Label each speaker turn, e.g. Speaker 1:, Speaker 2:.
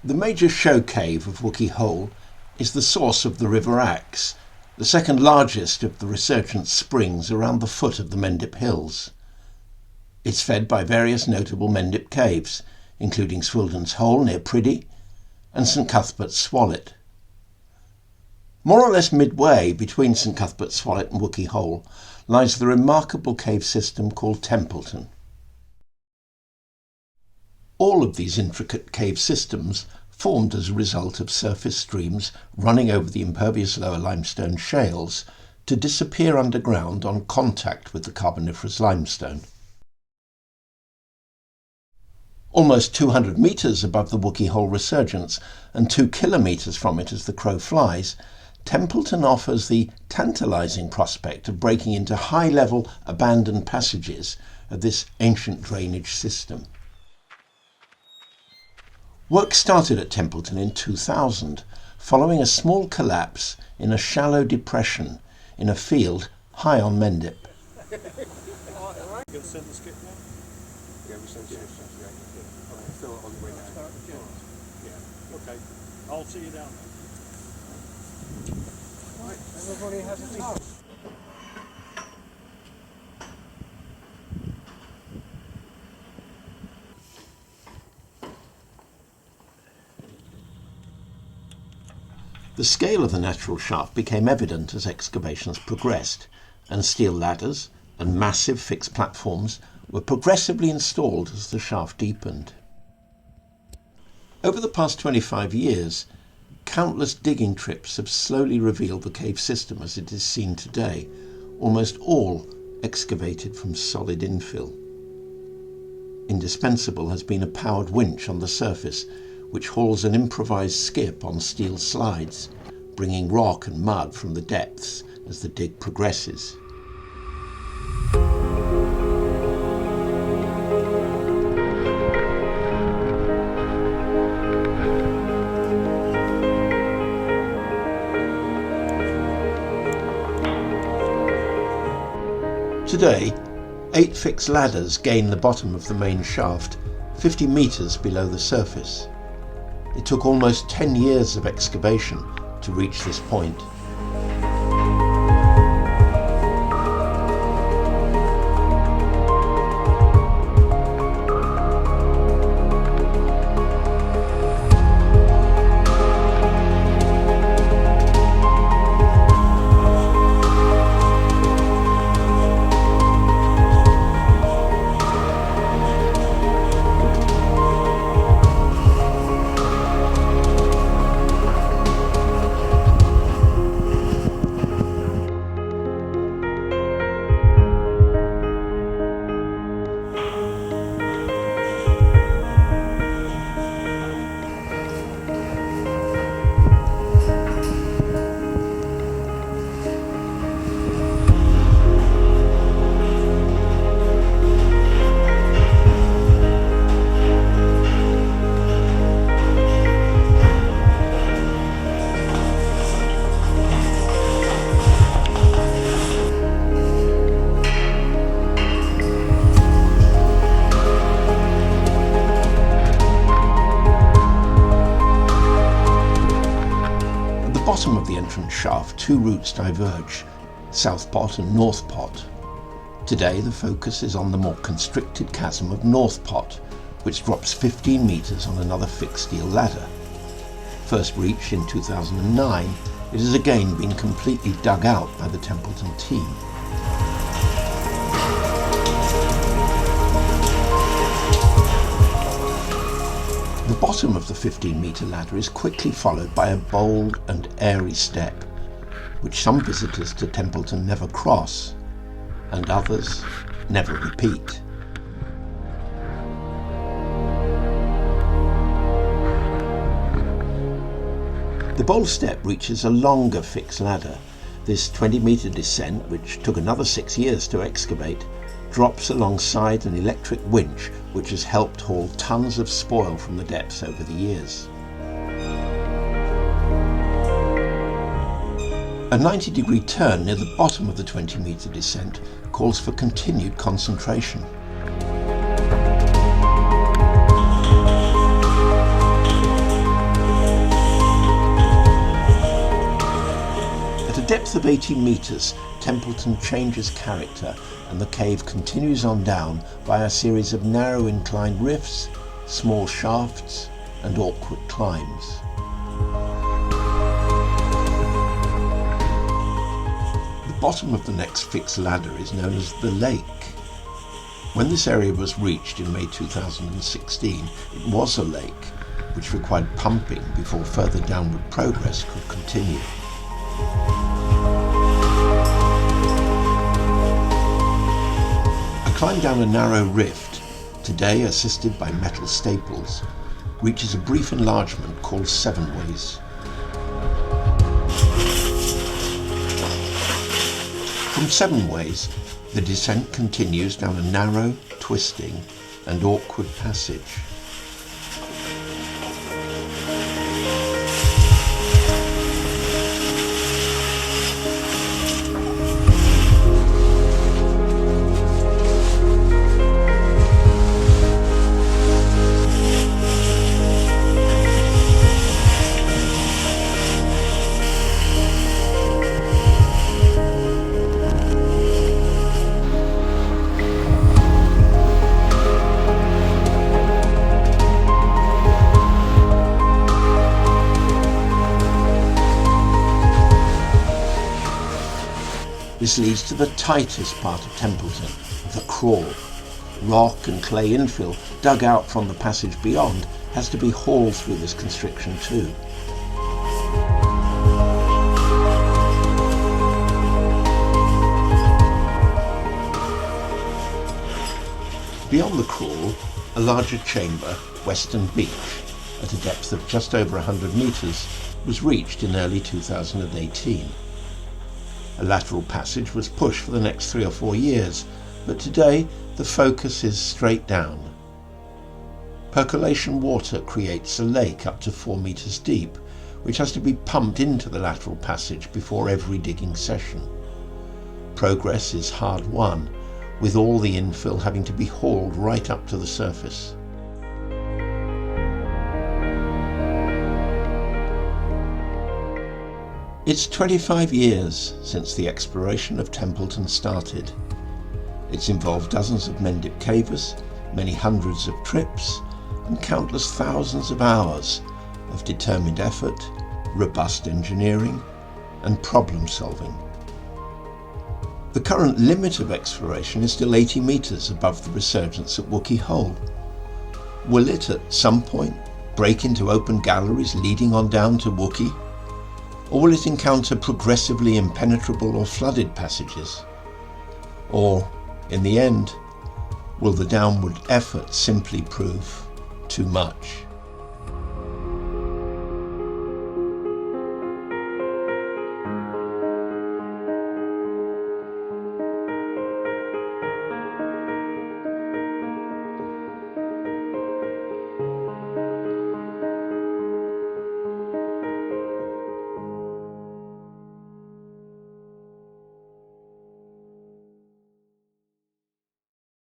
Speaker 1: The major show cave of Wookey Hole is the source of the River Axe, the second largest of the resurgent springs around the foot of the Mendip Hills. It's fed by various notable Mendip caves, including Swildon's Hole near Priddy and St Cuthbert's Swallet. More or less midway between St Cuthbert's Swallet and Wookey Hole lies the remarkable cave system called Templeton. All of these intricate cave systems formed as a result of surface streams running over the impervious lower limestone shales to disappear underground on contact with the Carboniferous limestone. Almost 200 metres above the Wookey Hole resurgence and 2 kilometres from it as the crow flies, Templeton offers the tantalising prospect of breaking into high-level abandoned passages of this ancient drainage system. Work started at Templeton in 2000, following a small collapse in a shallow depression in a field high on Mendip.
Speaker 2: I'll see you down there. Right, everybody has a towel.
Speaker 1: The scale of the natural shaft became evident as excavations progressed, and steel ladders and massive fixed platforms were progressively installed as the shaft deepened. Over the past 25 years, countless digging trips have slowly revealed the cave system as it is seen today, almost all excavated from solid infill. Indispensable has been a powered winch on the surface, which hauls an improvised skip on steel slides, bringing rock and mud from the depths as the dig progresses. Today, 8 fixed ladders gain the bottom of the main shaft, 50 metres below the surface. It took almost 10 years of excavation to reach this point. Bottom of the entrance shaft, 2 routes diverge, South Pot and North Pot. Today the focus is on the more constricted chasm of North Pot, which drops 15 metres on another fixed steel ladder. First reached in 2009, it has again been completely dug out by the Templeton team. The bottom of the 15-metre ladder is quickly followed by a bold and airy step, which some visitors to Templeton never cross, and others never repeat. The bold step reaches a longer fixed ladder. This 20-metre descent, which took another 6 years to excavate, drops alongside an electric winch which has helped haul tons of spoil from the depths over the years. A 90-degree turn near the bottom of the 20-metre descent calls for continued concentration. depth of 80 metres, Templeton changes character and the cave continues on down by a series of narrow inclined rifts, small shafts and awkward climbs. The bottom of the next fixed ladder is known as the lake. When this area was reached in May 2016, it was a lake, which required pumping before further downward progress could continue. A climb down a narrow rift, today assisted by metal staples, reaches a brief enlargement called 7 Ways. From 7 Ways, the descent continues down a narrow, twisting and awkward passage. This leads to the tightest part of Templeton, the crawl. Rock and clay infill dug out from the passage beyond has to be hauled through this constriction too. Beyond the crawl, a larger chamber, Weston Beach, at a depth of just over 100 metres, was reached in early 2018. A lateral passage was pushed for the next 3 or 4 years, but today the focus is straight down. Percolation water creates a lake up to 4 metres deep, which has to be pumped into the lateral passage before every digging session. Progress is hard won, with all the infill having to be hauled right up to the surface. It's 25 years since the exploration of Templeton started. It's involved dozens of Mendip cavers, many hundreds of trips, and countless thousands of hours of determined effort, robust engineering, and problem solving. The current limit of exploration is still 80 metres above the resurgence at Wookey Hole. Will it at some point break into open galleries leading on down to Wookey? Or will it encounter progressively impenetrable or flooded passages? Or, in the end, will the downward effort simply prove too much?